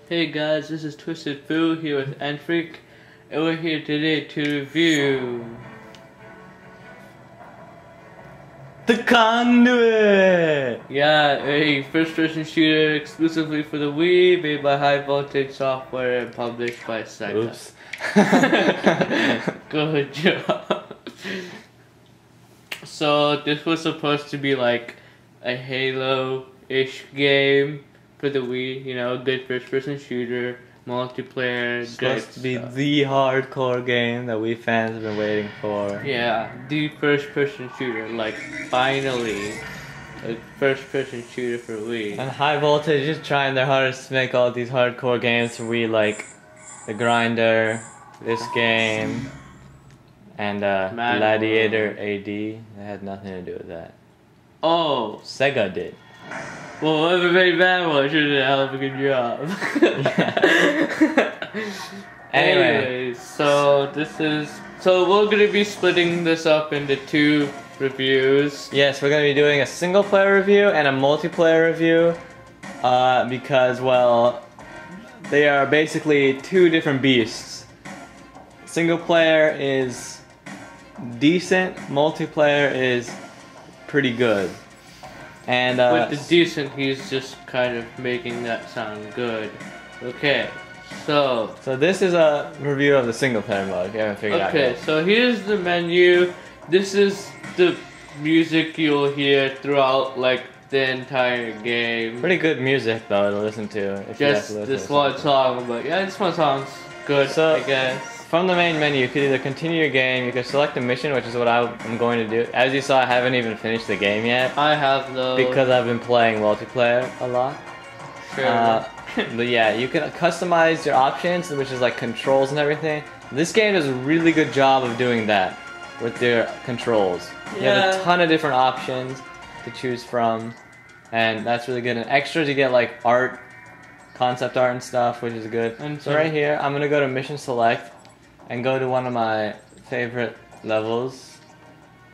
Hey guys, this is Twisted Foo here with Enfreak, and we're here today to review The Conduit! Yeah, a first-person shooter exclusively for the Wii, made by High Voltage Software and published by Sega. Oops. Good job. So this was supposed to be like a Halo-ish game for the Wii, you know, good first-person shooter, multiplayer, It's good supposed to be stuff. the hardcore game that we fans have been waiting for. Yeah, the first-person shooter, like finally, a first-person shooter for Wii. And High Voltage is trying their hardest to make all these hardcore games for Wii, like The Grinder, this game, and Gladiator AD. They had nothing to do with that. Oh, Sega did. well, whoever made that one should have hell of a good job. Anyways, so we're gonna be splitting this up into two reviews. Yes, we're going to be doing a single player review and a multiplayer review because, well, they are basically two different beasts. Single player is decent, multiplayer is pretty good. And With the decent, he's just kind of making that sound good. Okay, so this is a review of the single player mode, if you haven't figured it out okay, yet. so here's the menu. This is the music you'll hear throughout like the entire game. Pretty good music though to listen to. If you have Just to listen this to one something. song, but yeah, this one song's good, So- I guess. From the main menu, you could either continue your game, you could select a mission, which is what I'm going to do. As you saw, I haven't even finished the game yet I have those. because I've been playing multiplayer a lot. Sure. But yeah, you can customize your options, which is like controls and everything. This game does a really good job of doing that with their controls. You have Yeah. a ton of different options to choose from, and that's really good. And extras, you get like art, concept art and stuff, which is good. And So right here, I'm gonna go to Mission Select and go to one of my favorite levels.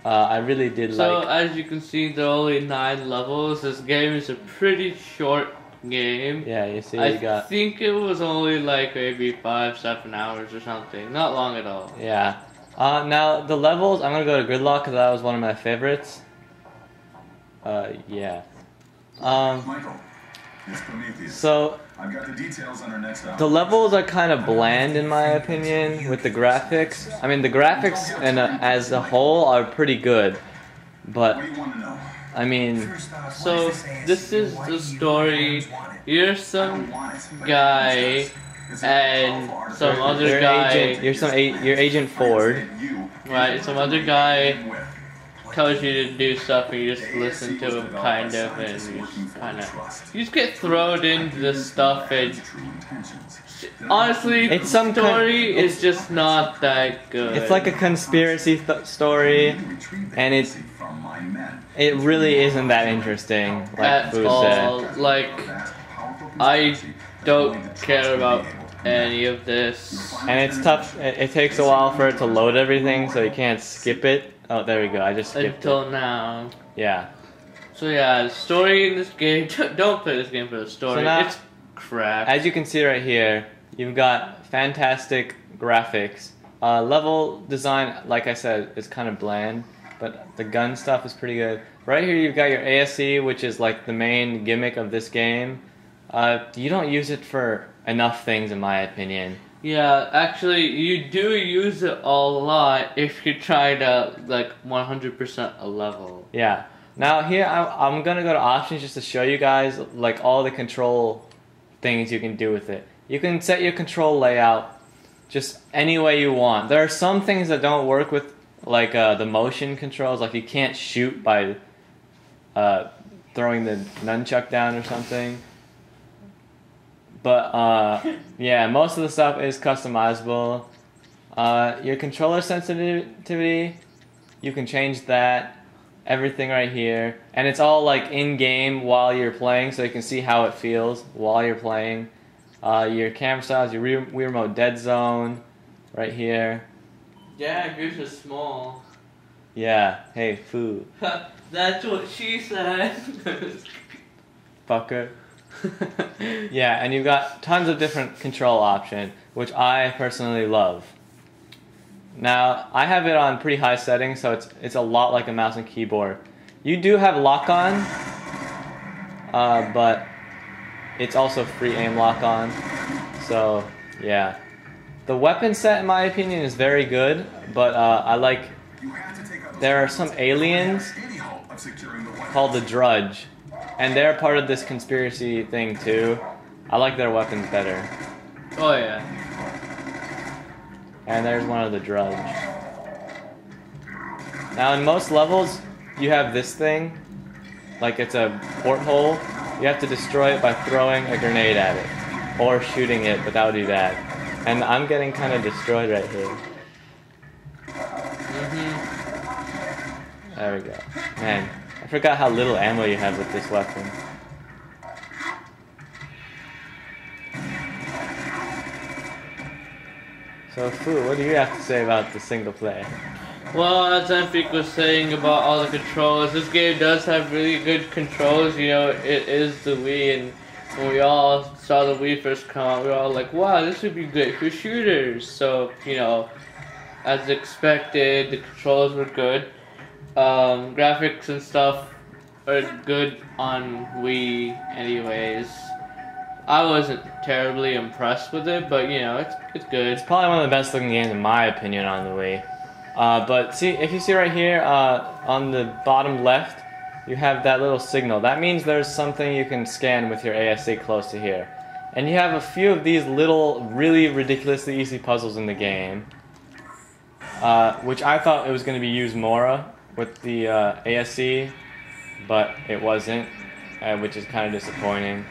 I really did So like. as you can see, there are only 9 levels. This game is a pretty short game. Yeah, you see, I you got. think it was only like maybe 5-7 hours or something. Not long at all. Yeah. Now the levels, I'm gonna go to Gridlock because that was one of my favorites. Yeah. Michael, it's Prometheus. So I've got the details on our next the levels are kind of bland in my opinion with the graphics. I mean, the graphics and as a whole are pretty good, but What do you want to know? I mean, So this is the story. You're some guy and some other you're guy, you're Agent Ford. right? Some other guy tells you to do stuff and you just listen to him kind of, and you just get thrown into this stuff, and honestly, It's the some story is just not that good. It's like a conspiracy story, and it really isn't that interesting, like at Fu all. said. Like, I don't care about any of this. And it's tough. It takes a while for it to load everything, so you can't skip it. Oh, there we go. I just skipped Until it. now. Yeah. So yeah, the story in this game, don't play this game for the story. So now- it's crap. As you can see right here, you've got fantastic graphics. Level design, like I said, is kind of bland, but the gun stuff is pretty good. Right here you've got your ASC, which is like the main gimmick of this game. You don't use it for enough things in my opinion. Yeah, actually, you do use it a lot if you try to, like, 100% a level. Yeah. Now here, I'm gonna go to options just to show you guys like all the control things you can do with it. You can set your control layout just any way you want. There are some things that don't work with like the motion controls, like you can't shoot by throwing the nunchuck down or something. But yeah, most of the stuff is customizable. Your controller sensitivity, you can change that. Everything right here, and it's all like in game while you're playing, so you can see how it feels while you're playing. Your camera styles, your Wii Remote Dead Zone, right here. Yeah, yours is small. Yeah. Hey, Foo. That's what she said. Fucker. Yeah, and you've got tons of different control options, which I personally love. Now, I have it on pretty high settings, so it's a lot like a mouse and keyboard. You do have lock-on, but it's also free aim lock-on, so yeah. The weapon set, in my opinion, is very good, but I like... There are some aliens called the Drudge, and they're part of this conspiracy thing too. I like their weapons better. Oh yeah. And there's one of the Drudge. Now in most levels, you have this thing, like it's a porthole. You have to destroy it by throwing a grenade at it, or shooting it, but that would be bad. And I'm getting kind of destroyed right here. There we go. Man, I forgot how little ammo you have with this weapon. So, Fu, what do you have to say about the single player? Well, as Empik was saying about all the controls, this game does have really good controls. You know, it is the Wii, and when we all saw the Wii first come out, we were all like, wow, this would be great for shooters. So, you know, as expected, the controls were good. Graphics and stuff are good on Wii anyways. I wasn't terribly impressed with it, but you know, it's good. It's probably one of the best looking games in my opinion on the Wii. But see, if you see right here, on the bottom left, you have that little signal. That means there's something you can scan with your ASC close to here. And you have a few of these little, really ridiculously easy puzzles in the game. Which I thought it was going to be used more with the ASC, but it wasn't, which is kind of disappointing.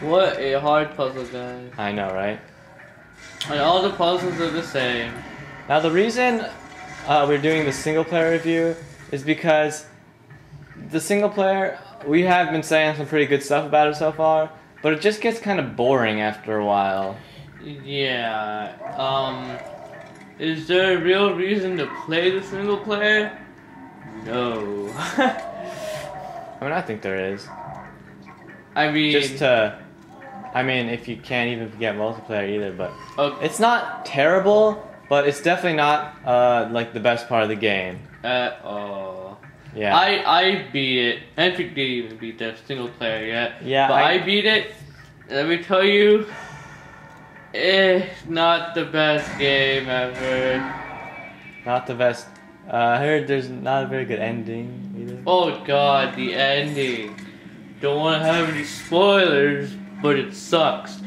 What a hard puzzle, guys. I know, right? And all the puzzles are the same. Now the reason we're doing the single player review is because the single player, we have been saying some pretty good stuff about it so far, but it just gets kind of boring after a while. Yeah, is there a real reason to play the single player? No. I mean, I think there is. I mean... Just to... I mean, if you can't even get multiplayer either, but... Okay. It's not terrible, but it's definitely not, like, the best part of the game. At all. Yeah. I beat it. Empik didn't even beat the single player yet. Yeah, but I beat it. Let me tell you, it's not the best game ever. Not the best. I heard there's not a very good ending either. Oh god, the ending. Don't want to have any spoilers, but it sucks.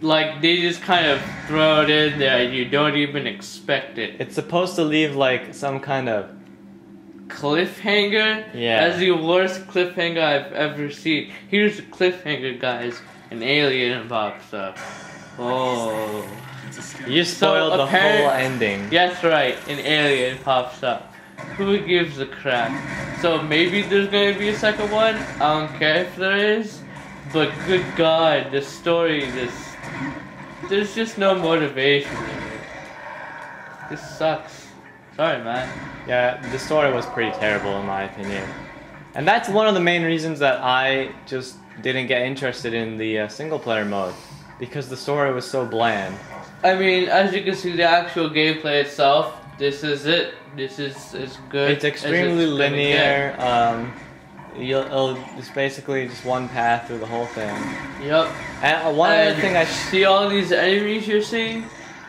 Like, they just kind of throw it in there and you don't even expect it. It's supposed to leave, like, some kind of... cliffhanger? Yeah. That's the worst cliffhanger I've ever seen. Here's the cliffhanger, guys. An alien pops up. Oh. You spoiled the whole ending. That's right, an alien pops up. Who gives a crap? So maybe there's gonna be a second one? I don't care if there is. But good god, the story there's just no motivation in it. This sucks. Sorry, man. Yeah, the story was pretty terrible in my opinion. And that's one of the main reasons that I just didn't get interested in the single player mode. Because the story was so bland. I mean, as you can see, the actual gameplay itself, this is it. This is as good. It's extremely linear. It's basically just one path through the whole thing. Yep. And one other thing I see all these enemies you're seeing.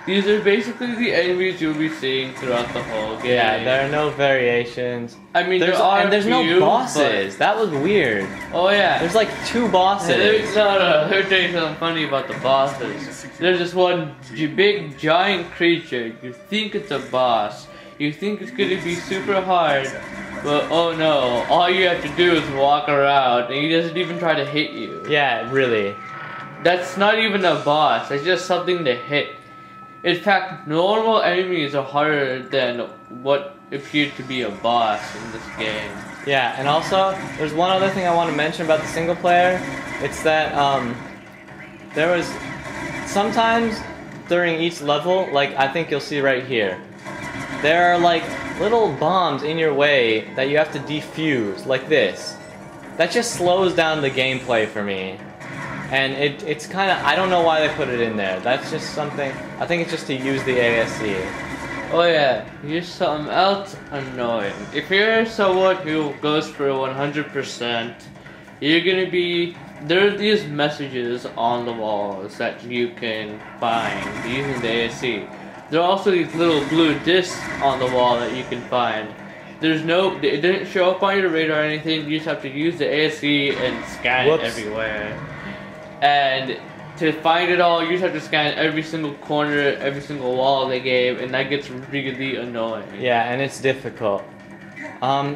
These are basically the enemies you'll be seeing throughout the whole game. Yeah, there are no variations. I mean, there's no bosses. That was weird. Oh yeah. There's like 2 bosses. Let me tell you something funny about the bosses. There's this one big giant creature. You think it's a boss. You think it's gonna be super hard. But oh no, all you have to do is walk around and he doesn't even try to hit you. Yeah, really. That's not even a boss. It's just something to hit. In fact, normal enemies are harder than what appeared to be a boss in this game. Yeah, and also, there's one other thing I want to mention about the single player. It's that, there was, sometimes during each level, like I think you'll see right here, there are like little bombs in your way that you have to defuse, like this. that just slows down the gameplay for me. And it's kind of, I don't know why they put it in there. That's just something, I think it's just to use the ASC. Oh yeah, here's something else annoying. If you're someone who goes for 100%, you're gonna be, there are these messages on the walls that you can find using the ASC. There are also these little blue discs on the wall that you can find. There's no, it didn't show up on your radar or anything, you just have to use the ASC and scan it everywhere. And to find it all, you just have to scan every single corner, every single wall they gave, and that gets really annoying. Yeah, and it's difficult.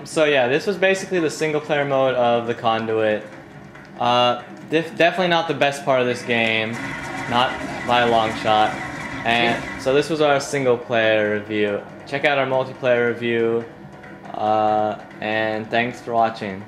So yeah, this was basically the single player mode of the Conduit. Definitely not the best part of this game, not by a long shot. And so this was our single player review. Check out our multiplayer review, and thanks for watching.